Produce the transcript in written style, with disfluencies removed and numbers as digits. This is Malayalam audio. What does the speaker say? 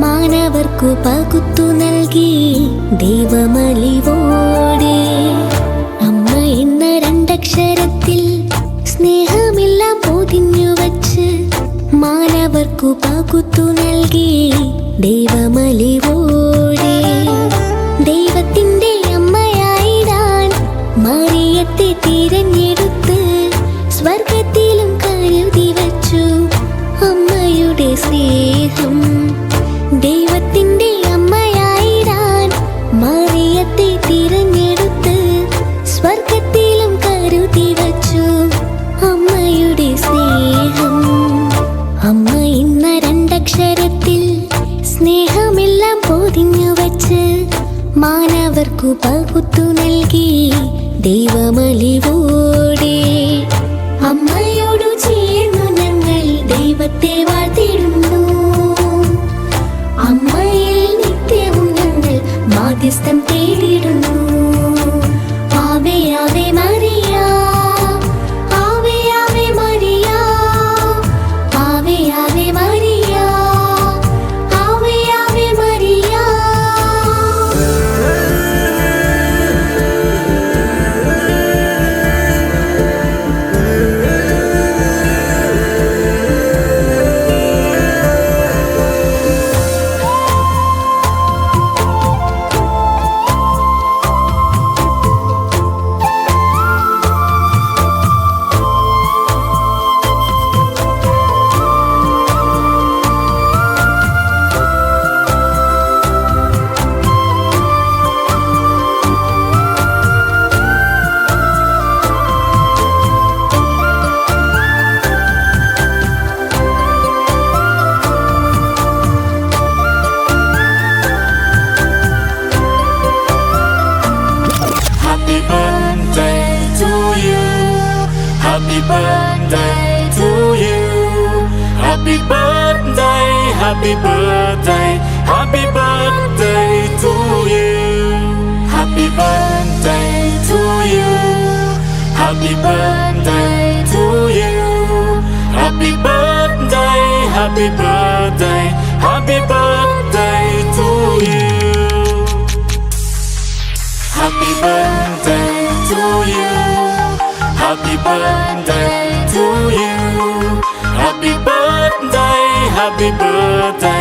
മാനവർക്കു പകുത്തു നൽകി ദൈവമലിവോടെ. അമ്മ എന്ന രണ്ടക്ഷരത്തിൽ സ്നേഹമെല്ലാം പൊതിഞ്ഞു വച്ച് മാനവർക്കു പകുത്തു നൽകി ദൈവമലിവോടെ. ദൈവത്തിൻ്റെ അമ്മയായിടാൻ മറിയത്തെ തിരഞ്ഞെടുത്ത് സ്വർഗത്തിലും കരുതി വച്ചു അമ്മയുടെ സ്നേഹം. ദൈവത്തിൻ്റെ അമ്മയായിടാൻ മറിയത്തെ തിരഞ്ഞെടുത്ത് സ്വർഗത്തിലും കരുതി വച്ചു അമ്മയുടെ സ്നേഹം. അമ്മ എന്ന രണ്ടക്ഷരത്തിൽ സ്നേഹമെല്ലാം പൊതിഞ്ഞു വച്ച് മാനവർക്കു പകുത്തു നൽകി ദൈവമലിവോടെ. അമ്മയോടു ചേർന്നു ഞങ്ങൾ ദൈവത്തെ വാഴ്ത്തിടുന്നു. അമ്മയിൽ നിത്യവും ഞങ്ങൾ മാധ്യസ്ഥം തേടിടുന്നു. ആവേ ആവേ മരിയ, ആവേ ആവേ മരിയ, ആവേ ആവേ മരിയ, ആവേ ആവേ മരിയ. Happy birthday to you. Happy birthday, happy birthday, happy birthday to you. Happy birthday to you. Happy birthday to you. Happy birthday, happy birthday, happy birthday to you. Happy birthday to you. Happy birthday to you. Happy birthday, happy birthday.